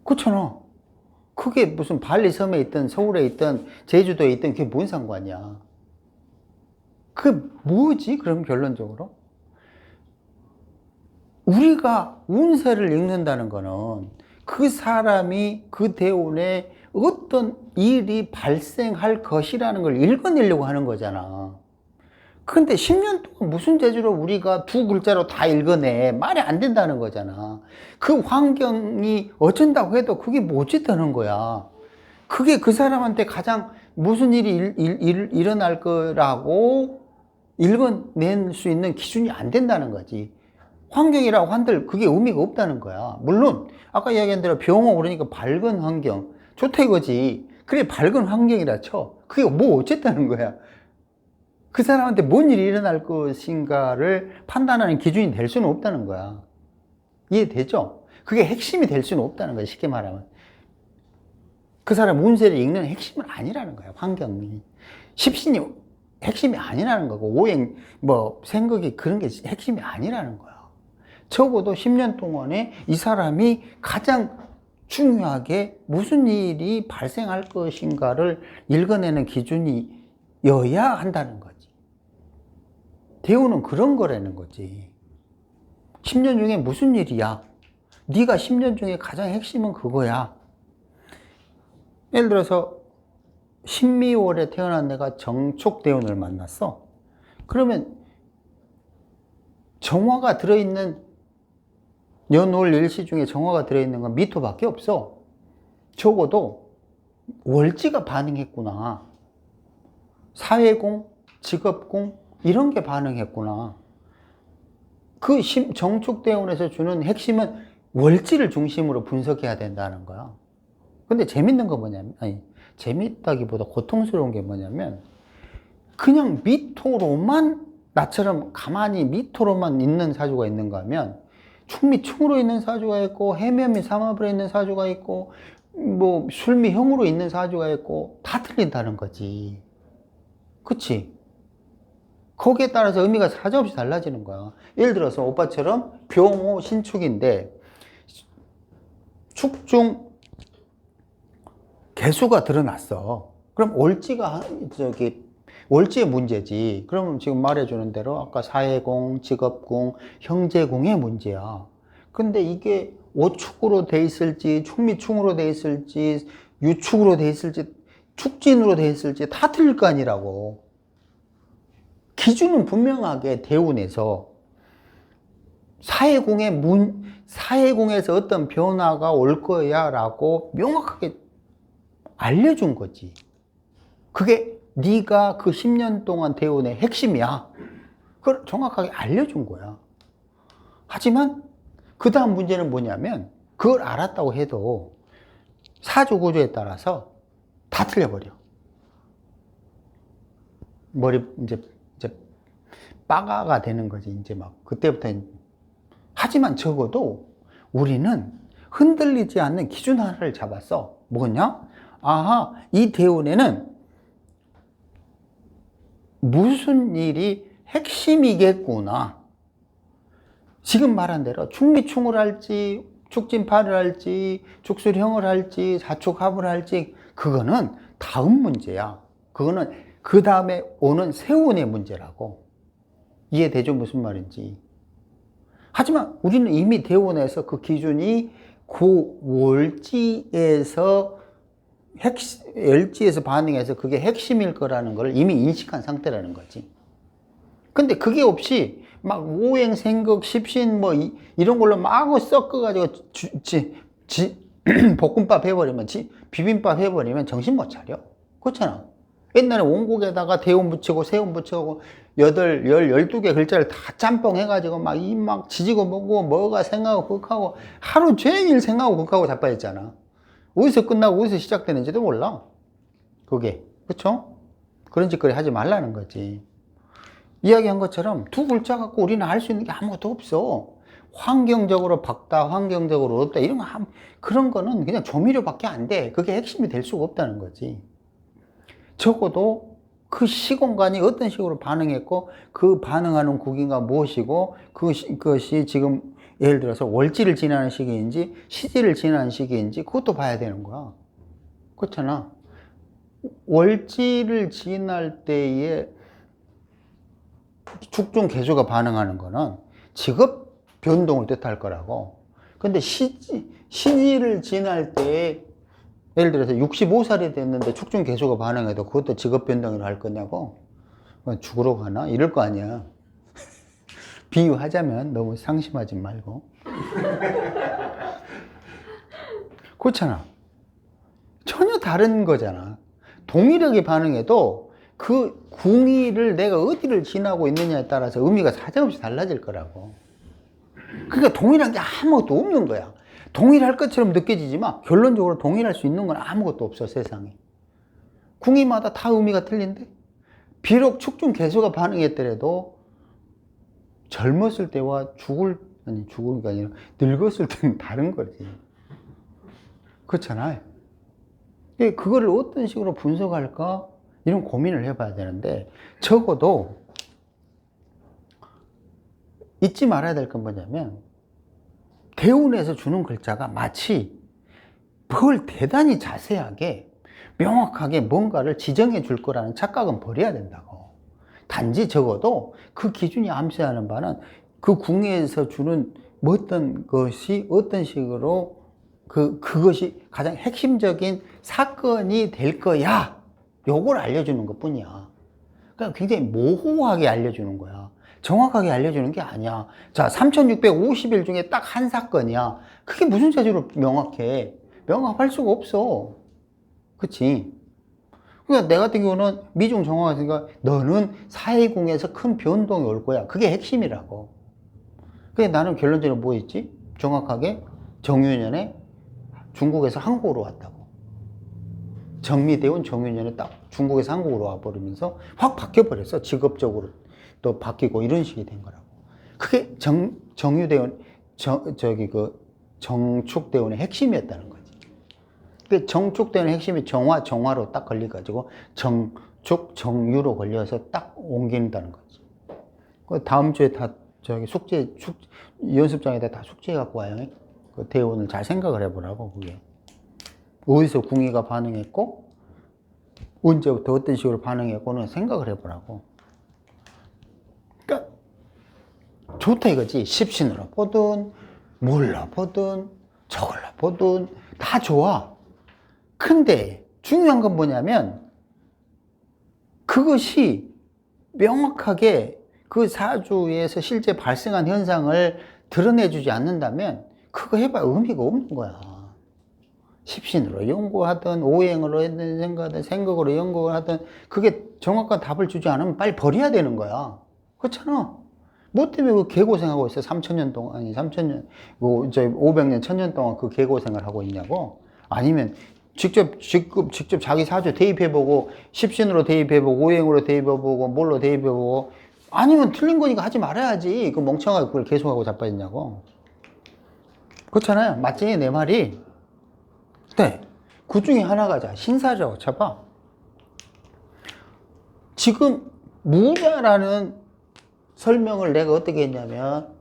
그렇잖아. 그게 무슨 발리 섬에 있든 서울에 있든 제주도에 있든 그게 뭔 상관이야. 그게 뭐지? 그럼 결론적으로 우리가 운세를 읽는다는 거는 그 사람이 그 대운에 어떤 일이 발생할 것이라는 걸 읽어내려고 하는 거잖아. 근데 10년 동안 무슨 재주로 우리가 두 글자로 다 읽어내? 말이 안 된다는 거잖아. 그 환경이 어쩐다고 해도 그게 뭐 어쨌다는 거야. 그게 그 사람한테 가장 무슨 일이 일어날 거라고 읽어낼 수 있는 기준이 안 된다는 거지. 환경이라고 한들 그게 의미가 없다는 거야. 물론 아까 이야기한 대로 병호 그러니까 밝은 환경, 좋다 이거지. 그래 밝은 환경이라 쳐. 그게 뭐 어쨌다는 거야. 그 사람한테 뭔 일이 일어날 것인가를 판단하는 기준이 될 수는 없다는 거야. 이해되죠? 그게 핵심이 될 수는 없다는 거야. 쉽게 말하면. 그 사람 운세를 읽는 핵심은 아니라는 거야. 환경이. 십신이 핵심이 아니라는 거고, 오행, 생각이 그런 게 핵심이 아니라는 거야. 적어도 10년 동안에 이 사람이 가장 중요하게 무슨 일이 발생할 것인가를 읽어내는 기준이어야 한다는 거지. 대우는 그런 거라는 거지. 10년 중에 무슨 일이야? 네가 10년 중에 가장 핵심은 그거야. 예를 들어서 신미월에 태어난 내가 정축대운을 만났어. 그러면 정화가 들어있는 연월 일시 중에 정화가 들어있는 건 미토밖에 없어. 적어도 월지가 반응했구나. 사회공, 직업공 이런 게 반응했구나. 그 정축대운에서 주는 핵심은 월지를 중심으로 분석해야 된다는 거야. 근데 재밌는 거 뭐냐면, 재밌다기보다 고통스러운 게 뭐냐면, 그냥 미토로만, 나처럼 가만히 미토로만 있는 사주가 있는가 하면, 충미 충으로 있는 사주가 있고, 해면미 삼합으로 있는 사주가 있고, 술미 형으로 있는 사주가 있고, 다 틀린다는 거지. 그치? 거기에 따라서 의미가 사정없이 달라지는 거야. 예를 들어서 오빠처럼 병호 신축인데, 축중 개수가 드러났어. 그럼 월지의 문제지. 그러면 지금 말해주는 대로 아까 사회공, 직업공, 형제공의 문제야. 근데 이게 오축으로 돼 있을지, 충미충으로 돼 있을지, 유축으로 돼 있을지, 축진으로 돼 있을지 다 틀릴 거 아니라고. 기준은 분명하게 대운에서 사회공에서 어떤 변화가 올 거야 라고 명확하게 알려준 거지. 그게 네가 그 10년 동안 대운의 핵심이야. 그걸 정확하게 알려준 거야. 하지만 그 다음 문제는 뭐냐면 그걸 알았다고 해도 사주 구조에 따라서 다 틀려버려. 머리 이제 빠가가 되는 거지. 이제 막 그때부터. 하지만 적어도 우리는 흔들리지 않는 기준 하나를 잡았어. 뭐냐? 아하, 이 대운에는 무슨 일이 핵심이겠구나. 지금 말한 대로 충미충을 할지, 축진파를 할지, 축술형을 할지, 사축합을 할지, 그거는 다음 문제야. 그거는 그 다음에 오는 세운의 문제라고. 이해되죠? 무슨 말인지. 하지만 우리는 이미 대운에서 그 기준이 월지에서 반응해서 그게 핵심일 거라는 걸 이미 인식한 상태라는 거지. 근데 그게 없이 막 오행, 생극, 십신 이런 걸로 막 섞어가지고 볶음밥 해버리면, 비빔밥 해버리면 정신 못 차려. 그렇잖아. 옛날에 원국에다가 대운 붙이고 세운 붙이고 12개 글자를 다 짬뽕 해가지고 막 지지고 뭐가 생각하고 극하고 하루 종일 생각하고 극하고 자빠졌잖아. 어디서 끝나고 어디서 시작되는지도 몰라. 그게. 그쵸? 그런 짓거리 하지 말라는 거지. 이야기한 것처럼 두 글자 갖고 우리는 알 수 있는 게 아무것도 없어. 환경적으로 박다, 환경적으로 얻다, 그런 거는 그냥 조미료밖에 안 돼. 그게 핵심이 될 수가 없다는 거지. 적어도 그 시공간이 어떤 식으로 반응했고, 그 반응하는 구기가 무엇이고, 그것이 지금 예를 들어서 월지를 지나는 시기인지, 시지를 지나는 시기인지, 그것도 봐야 되는 거야. 그렇잖아. 월지를 지날 때에 축중 개수가 반응하는 거는 직업 변동을 뜻할 거라고. 근데 시지를 지날 때에 예를 들어서 65살이 됐는데 축중 개수가 반응해도 그것도 직업 변동을 할 거냐고? 죽으러 가나? 이럴 거 아니야. 비유하자면 너무 상심하지 말고. 그렇잖아. 전혀 다른 거잖아. 동일하게 반응해도 그 궁의를 내가 어디를 지나고 있느냐에 따라서 의미가 사정없이 달라질 거라고. 그러니까 동일한 게 아무것도 없는 거야. 동일할 것처럼 느껴지지만 결론적으로 동일할 수 있는 건 아무것도 없어, 세상에. 궁이마다 다 의미가 틀린데, 비록 축중 개수가 반응했더라도 젊었을 때와 죽을 게 아니라 늙었을 때는 다른 거지. 그렇잖아요. 그거를 어떤 식으로 분석할까? 이런 고민을 해봐야 되는데, 적어도 잊지 말아야 될 건 뭐냐면, 대운에서 주는 글자가 마치 뭘 대단히 자세하게 명확하게 뭔가를 지정해 줄 거라는 착각은 버려야 된다고. 단지 적어도 그 기준이 암시하는 바는 그 궁에서 주는 어떤 것이 어떤 식으로 그것이 가장 핵심적인 사건이 될 거야. 요걸 알려주는 것 뿐이야. 그러니까 굉장히 모호하게 알려주는 거야. 정확하게 알려주는 게 아니야. 자, 3650일 중에 딱 한 사건이야. 그게 무슨 재주로 명확해? 명확할 수가 없어. 그치? 그러니까 내 같은 경우는 미중 정화가 너는 사회궁에서 큰 변동이 올 거야. 그게 핵심이라고. 그래 나는 결론적으로 뭐 했지? 정확하게 정유년에 중국에서 한국으로 왔다고. 정미대운 정유년에 딱 중국에서 한국으로 와버리면서 확 바뀌어버렸어. 직업적으로 또 바뀌고 이런 식이 된 거라고. 그게 정유대운, 정축대운의 핵심이었다는 거지. 그 정축대운의 핵심이 정화로 딱 걸려가지고 정축, 정유로 걸려서 딱 옮긴다는 거지. 그 다음 주에 다 연습장에다 다 숙제 갖고 와요. 그 대운을 잘 생각을 해보라고, 그게. 어디서 궁이가 반응했고, 언제부터 어떤 식으로 반응했고는 생각을 해보라고. 그러니까, 좋다 이거지. 십신으로 보든, 물로 보든, 저걸로 보든, 다 좋아. 근데, 중요한 건 뭐냐면, 그것이 명확하게 그 사주에서 실제 발생한 현상을 드러내주지 않는다면, 그거 해봐 의미가 없는 거야. 십신으로 연구하든 오행으로 생각하든 생각으로 연구를 하든 그게 정확한 답을 주지 않으면 빨리 버려야 되는 거야. 그렇잖아. 뭐 때문에 그 개고생하고 있어? 3000년 동안, 아니 3000년, 500년, 1000년 동안 그 개고생을 하고 있냐고? 아니면 직접 자기 사주 대입해보고 십신으로 대입해보고 오행으로 대입해보고 뭘로 대입해보고 아니면 틀린 거니까 하지 말아야지. 그 멍청하게 그걸 계속하고 자빠졌냐고. 그렇잖아요. 맞지? 내 말이. 네. 그 중에 하나가 자, 신사라고 쳐봐. 지금 무자라는 설명을 내가 어떻게 했냐면,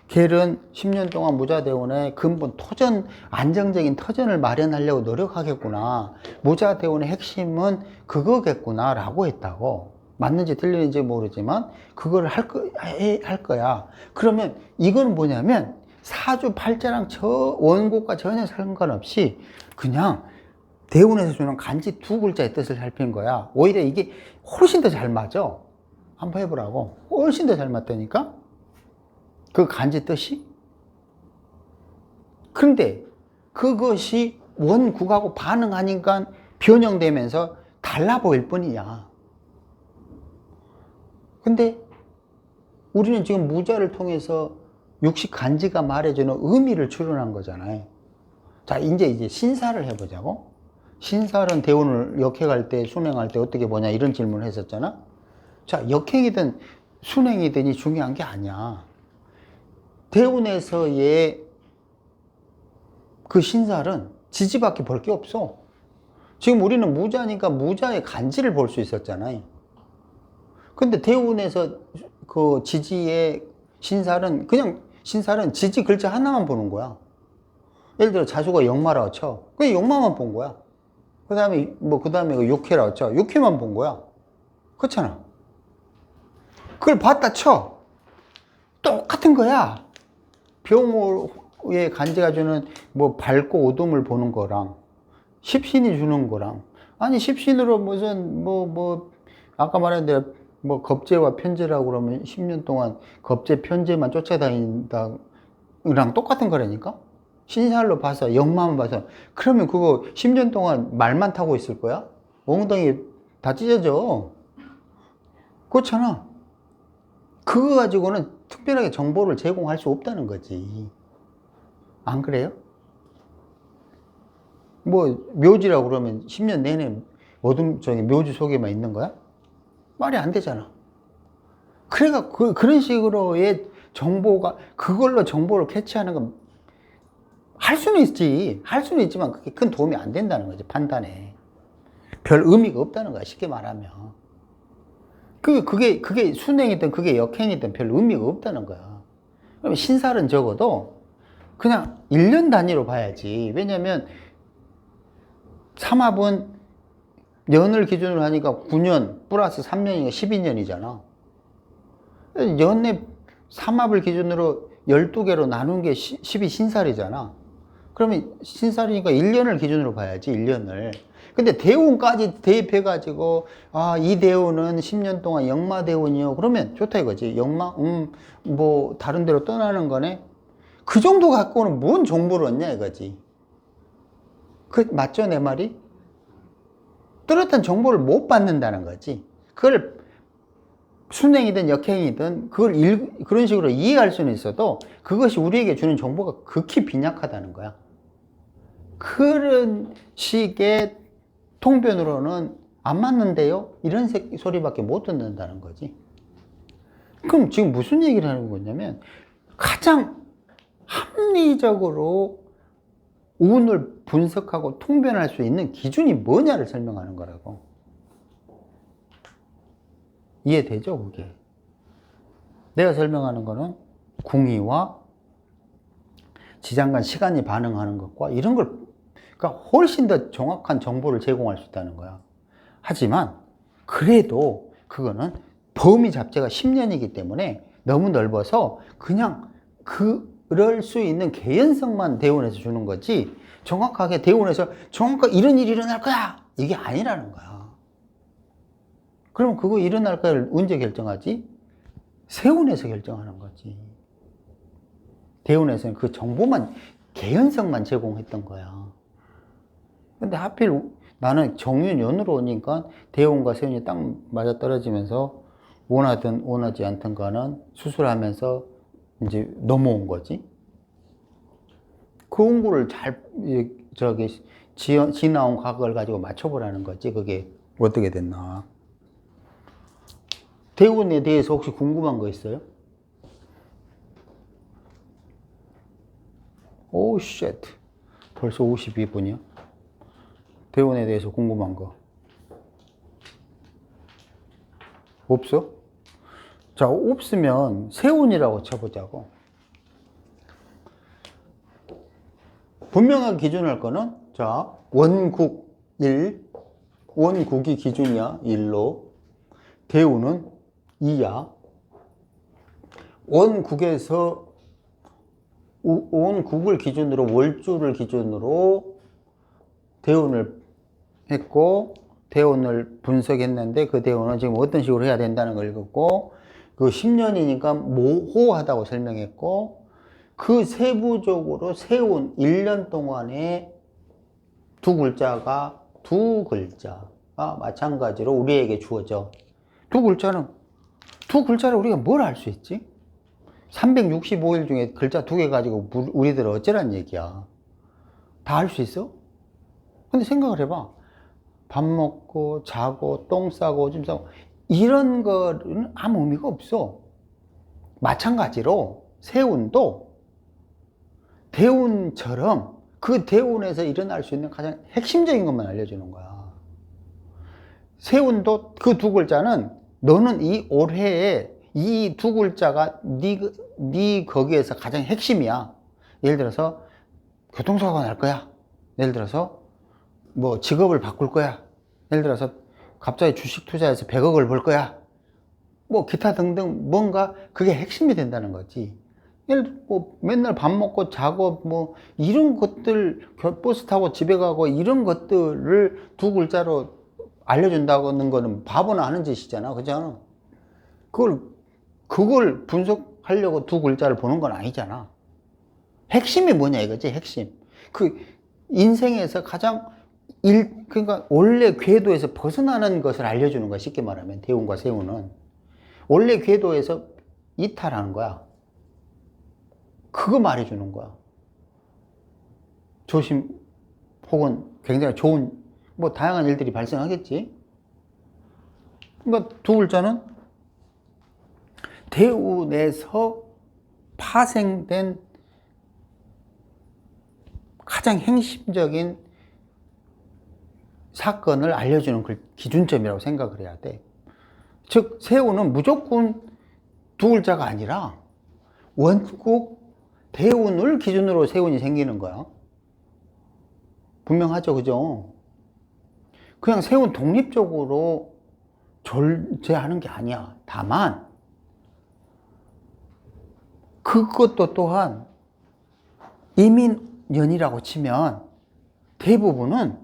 걔는 10년 동안 무자대운에 근본 토전, 안정적인 터전을 마련하려고 노력하겠구나. 무자대운의 핵심은 그거겠구나. 라고 했다고. 맞는지 틀리는지 모르지만, 그걸 할 거야. 그러면 이건 뭐냐면, 사주 팔자랑 원곡과 전혀 상관없이 그냥 대운에서 주는 간지 두 글자의 뜻을 살핀 거야. 오히려 이게 훨씬 더 잘 맞아. 한번 해보라고. 훨씬 더 잘 맞다니까? 그 간지 뜻이? 근데 그것이 원국하고 반응하니까 변형되면서 달라 보일 뿐이야. 근데 우리는 지금 무자를 통해서 육식 간지가 말해주는 의미를 추론한 거잖아요. 자, 이제 신사를 해보자고. 신사는 대운을 역행할 때, 순행할 때 어떻게 보냐 이런 질문을 했었잖아. 자, 역행이든 순행이든이 중요한 게 아니야. 대운에서의 그 신살은 지지밖에 볼 게 없어. 지금 우리는 무자니까 무자의 간지를 볼 수 있었잖아요. 근데 대운에서 그 지지의 신살은 신살은 지지 글자 하나만 보는 거야. 예를 들어 자수가 역마라고 쳐. 그냥 역마만 본 거야. 그 다음에 그 욕해라고 쳐. 욕해만 본 거야. 그렇잖아. 그걸 봤다 쳐. 똑같은 거야. 병호의 간지가 주는 밝고 어둠을 보는 거랑 십신이 주는 거랑 아니 십신으로 무슨 아까 말한 대로 겁재와 편재라고 그러면 10년 동안 겁재 편재만 쫓아다닌다랑 똑같은 거라니까. 신살로 봐서 역마만 봐서 그러면 그거 10년 동안 말만 타고 있을 거야? 엉덩이 다 찢어져. 그렇잖아. 그거 가지고는 특별하게 정보를 제공할 수 없다는 거지. 안 그래요? 뭐 묘지라고 그러면 10년 내내 어둠 저기 묘지 속에만 있는 거야? 말이 안 되잖아. 그러니까 그런 식으로의 정보가 그걸로 정보를 캐치하는 건 할 수는 있지. 할 수는 있지만 그게 큰 도움이 안 된다는 거지, 판단에. 별 의미가 없다는 거야, 쉽게 말하면. 그게 순행이든 그게 역행이든 별 의미가 없다는 거야. 그러면 신살은 적어도 그냥 1년 단위로 봐야지. 왜냐면 삼합은 년을 기준으로 하니까 9년 플러스 3년이니까 12년이잖아. 연의 삼합을 기준으로 12개로 나눈 게 12신살이잖아. 그러면 신살이니까 1년을 기준으로 봐야지, 1년을. 근데 대운까지 대입해가지고, 아, 이 대운은 10년 동안 역마대운이요. 그러면 좋다 이거지. 역마, 뭐, 다른 데로 떠나는 거네. 그 정도 갖고는 뭔 정보를 얻냐 이거지. 맞죠, 내 말이? 뚜렷한 정보를 못 받는다는 거지. 그걸 순행이든 역행이든 그런 식으로 이해할 수는 있어도 그것이 우리에게 주는 정보가 극히 빈약하다는 거야. 그런 식의 통변으로는 안 맞는데요? 이런 소리밖에 못 듣는다는 거지. 그럼 지금 무슨 얘기를 하는 거냐면 가장 합리적으로 운을 분석하고 통변할 수 있는 기준이 뭐냐를 설명하는 거라고. 이해되죠, 그게? 내가 설명하는 거는 궁이와 지장간 시간이 반응하는 것과 이런 걸, 그러니까 훨씬 더 정확한 정보를 제공할 수 있다는 거야. 하지만 그래도 그거는 범위 자체가 10년이기 때문에 너무 넓어서 그냥 그럴 수 있는 개연성만 대운에서 주는 거지, 정확하게 대운에서 정확하게 이런 일이 일어날 거야 이게 아니라는 거야. 그럼 그거 일어날까를 언제 결정하지? 세운에서 결정하는 거지. 대운에서는 그 정보만, 개연성만 제공했던 거야. 근데 하필 나는 정윤연으로 오니까 대운과 세운이 딱 맞아 떨어지면서 원하든 원하지 않든 간은 수술하면서 이제 넘어온 거지. 그 공부를 잘, 지나온 과거를 가지고 맞춰보라는 거지. 그게 어떻게 됐나. 대운에 대해서 혹시 궁금한 거 있어요? 오, 쉣. 벌써 52분이야. 대운에 대해서 궁금한 거. 없어? 자, 없으면 세운이라고 쳐보자고. 분명하게 기준할 거는, 자, 원국 1. 원국이 기준이야, 1로. 대운은 2야. 원국에서 원국을 기준으로 월주를 기준으로 대운을 했고 대운을 분석했는데 그 대운은 지금 어떤 식으로 해야 된다는 걸 읽었고 그 10년이니까 모호하다고 설명했고 그 세부적으로 세운 1년 동안에 두 글자가 마찬가지로 우리에게 주어져. 두 글자를 우리가 뭘 알 수 있지? 365일 중에 글자 2개 가지고 우리들 어쩌란 얘기야. 다 알 수 있어? 근데 생각을 해봐. 밥 먹고 자고 똥 싸고 오줌 싸고 이런 거는 아무 의미가 없어. 마찬가지로 세운도 대운처럼 그 대운에서 일어날 수 있는 가장 핵심적인 것만 알려주는 거야. 세운도 그 두 글자는 너는 이 올해에 이 두 글자가 네 거기에서 가장 핵심이야. 예를 들어서 교통사고가 날 거야. 예를 들어서 뭐 직업을 바꿀 거야. 예를 들어서 갑자기 주식 투자해서 100억을 벌 거야. 뭐 기타 등등 뭔가 그게 핵심이 된다는 거지. 예를 들어 뭐 맨날 밥 먹고 자고 뭐 이런 것들 버스 타고 집에 가고 이런 것들을 두 글자로 알려준다는 거는 바보나 하는 짓이잖아. 그잖아. 그걸 분석하려고 두 글자를 보는 건 아니잖아. 핵심이 뭐냐 이거지, 핵심. 그 인생에서 가장 그러니까 원래 궤도에서 벗어나는 것을 알려주는 거야. 쉽게 말하면 대운과 세운은 원래 궤도에서 이탈하는 거야. 그거 말해주는 거야. 조심 혹은 굉장히 좋은 뭐 다양한 일들이 발생하겠지. 그러니까 두 글자는 대운에서 파생된 가장 핵심적인 사건을 알려주는 기준점이라고 생각을 해야 돼. 즉 세운은 무조건 두 글자가 아니라 원국 대운을 기준으로 세운이 생기는 거야. 분명하죠, 그죠? 그냥 세운 독립적으로 존재하는 게 아니야. 다만 그것도 또한 이민년이라고 치면 대부분은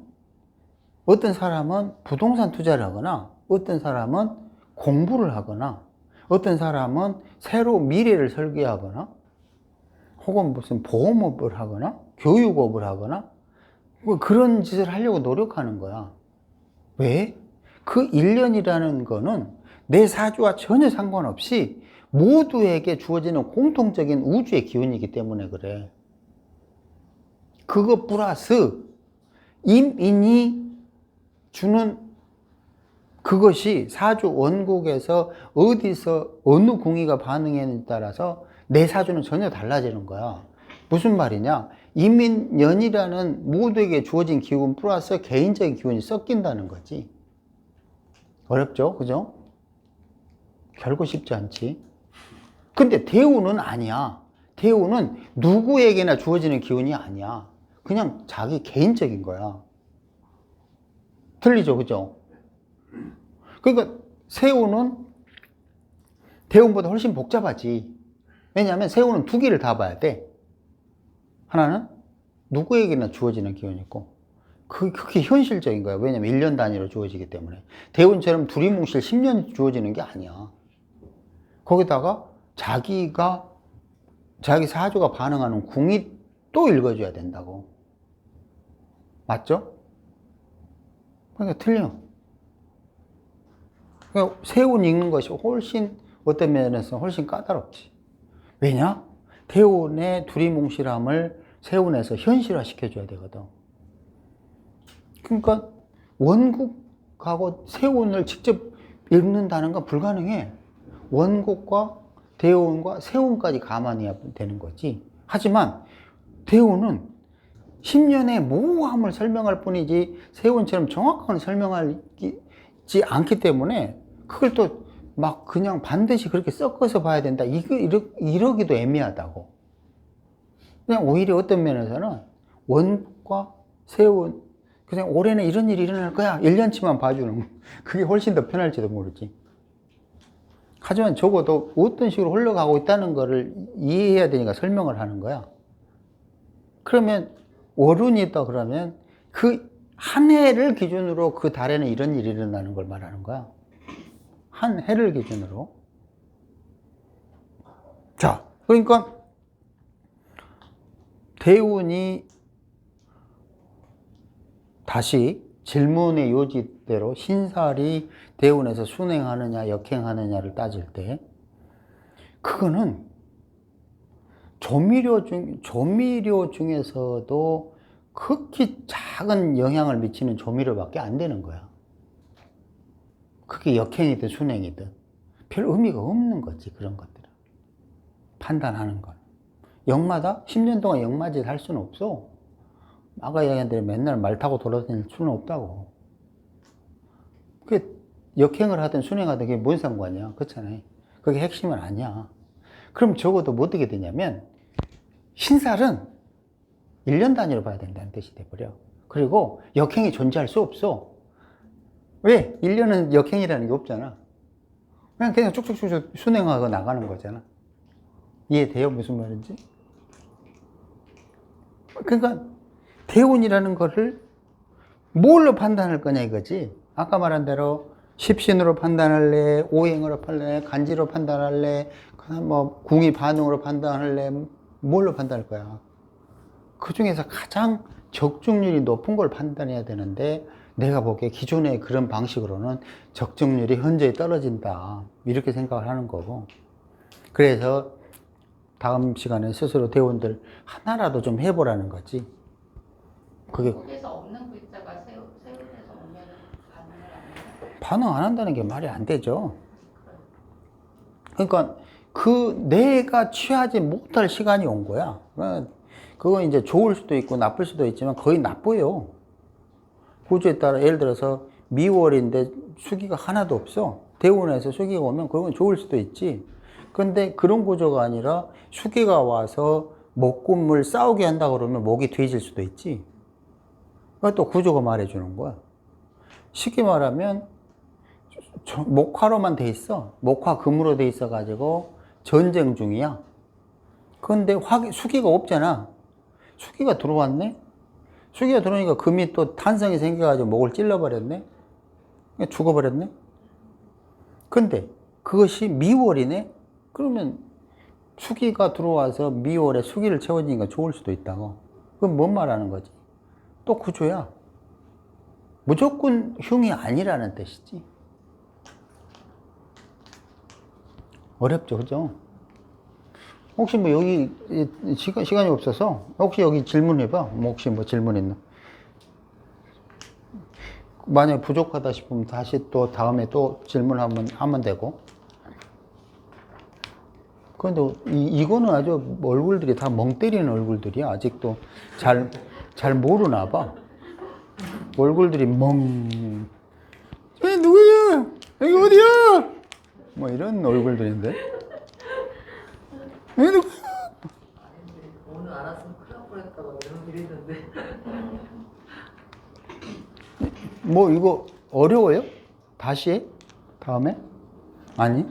어떤 사람은 부동산 투자를 하거나 어떤 사람은 공부를 하거나 어떤 사람은 새로 미래를 설계하거나 혹은 무슨 보험업을 하거나 교육업을 하거나 뭐 그런 짓을 하려고 노력하는 거야. 왜? 그 1년이라는 거는 내 사주와 전혀 상관없이 모두에게 주어지는 공통적인 우주의 기운이기 때문에 그래. 그거 플러스 임인이 주는 그것이 사주 원국에서 어디서 어느 궁이가 반응에 따라서 내 사주는 전혀 달라지는 거야. 무슨 말이냐? 임인년이라는 모두에게 주어진 기운 플러스 개인적인 기운이 섞인다는 거지. 어렵죠? 그죠? 결코 쉽지 않지. 근데 대운은 아니야. 대운은 누구에게나 주어지는 기운이 아니야. 그냥 자기 개인적인 거야. 틀리죠? 그죠? 그러니까 세운은 대운보다 훨씬 복잡하지. 왜냐하면 세운은 두 개를 다 봐야 돼. 하나는 누구에게나 주어지는 기운이고 그게 현실적인 거야. 왜냐면 1년 단위로 주어지기 때문에. 대운처럼 두리뭉실 10년 주어지는 게 아니야. 거기다가 자기 사주가 반응하는 궁이 또 읽어줘야 된다고. 맞죠? 그러니까 틀려. 그러니까 세운 읽는 것이 훨씬 어떤 면에서 훨씬 까다롭지. 왜냐? 대운의 두리뭉실함을 세운에서 현실화 시켜줘야 되거든. 그러니까 원국하고 세운을 직접 읽는다는 건 불가능해. 원국과 대운과 세운까지 감안해야 되는 거지. 하지만 대운은 10년의 모호함을 설명할 뿐이지 세운처럼 정확하게 설명하지 않기 때문에 그걸 또 막 그냥 반드시 그렇게 섞어서 봐야 된다. 이러기도 애매하다고. 그냥 오히려 어떤 면에서는 원과 세운, 그냥 올해는 이런 일이 일어날 거야. 1년치만 봐주는 거. 그게 훨씬 더 편할지도 모르지. 하지만 적어도 어떤 식으로 흘러가고 있다는 거를 이해해야 되니까 설명을 하는 거야. 그러면 월운이 있다 그러면 그 한 해를 기준으로 그 달에는 이런 일이 일어나는 걸 말하는 거야. 한 해를 기준으로. 자, 그러니까 대운이 다시 질문의 요지대로 신살이 대운에서 순행하느냐 역행하느냐를 따질 때 그거는 조미료 중에서도 극히 작은 영향을 미치는 조미료밖에 안 되는 거야. 그게 역행이든 순행이든 별 의미가 없는 거지. 그런 것들은 판단하는 건 역마다 10년 동안 역마짓 할 수는 없어. 아까 얘기한 대로 맨날 말 타고 돌아다닐 수는 없다고. 그게 역행을 하든 순행하든 그게 뭔 상관이야. 그렇잖아요. 그게 핵심은 아니야. 그럼 적어도 뭐 어떻게 되냐면 신살은 1년 단위로 봐야 된다는 뜻이 돼버려. 그리고 역행이 존재할 수 없어. 왜? 1년은 역행이라는 게 없잖아. 그냥 쭉쭉쭉 순행하고 나가는 거잖아. 이해돼요? 무슨 말인지? 그러니까 대운이라는 거를 뭘로 판단할 거냐 이거지. 아까 말한 대로 십신으로 판단할래, 오행으로 판단할래, 간지로 판단할래, 뭐 궁이 반응으로 판단할래, 뭘로 판단할 거야. 그 중에서 가장 적중률이 높은 걸 판단해야 되는데 내가 보기에 기존의 그런 방식으로는 적중률이 현저히 떨어진다. 이렇게 생각을 하는 거고. 그래서 다음 시간에 스스로 대운들 하나라도 좀 해보라는 거지. 그게 속에서 없는 글자가 세운에서 오면 반응을 안 해요. 반응 안 한다는 게 말이 안 되죠. 그러니까 그 내가 취하지 못할 시간이 온 거야. 그건 이제 좋을 수도 있고 나쁠 수도 있지만 거의 나빠요. 구조에 따라 예를 들어서 미월인데 수기가 하나도 없어. 대운에서 수기가 오면 그건 좋을 수도 있지. 근데 그런 구조가 아니라 수기가 와서 목금을 싸우게 한다 그러면 목이 뒤질 수도 있지. 그것도 구조가 말해주는 거야. 쉽게 말하면 목화로만 돼 있어. 목화 금으로 돼 있어 가지고 전쟁 중이야. 근데 수기가 없잖아. 수기가 들어왔네. 수기가 들어오니까 금이 또 탄성이 생겨가지고 목을 찔러버렸네. 죽어버렸네. 근데 그것이 미월이네. 그러면 수기가 들어와서 미월에 수기를 채워지니까 좋을 수도 있다고. 그건 뭔 말하는 거지? 또 구조야. 무조건 흉이 아니라는 뜻이지. 어렵죠, 그죠? 혹시 뭐 여기 시간이 없어서 혹시 여기 질문해봐. 뭐 혹시 뭐 질문 있나? 만약 부족하다 싶으면 다시 또 다음에 또 질문하면 되고. 그런데 이거는 아주 얼굴들이 다 멍 때리는 얼굴들이야. 아직도 잘 모르나 봐. 얼굴들이 멍. 누구야? 여기 어디야? 뭐 이런 얼굴들인데. 누구야? 오늘 알았으면 큰일 날 뻔했다고 이러는데. 뭐 이거 어려워요? 다시 해? 다음에? 아니?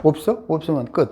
없어? 없으면 끝.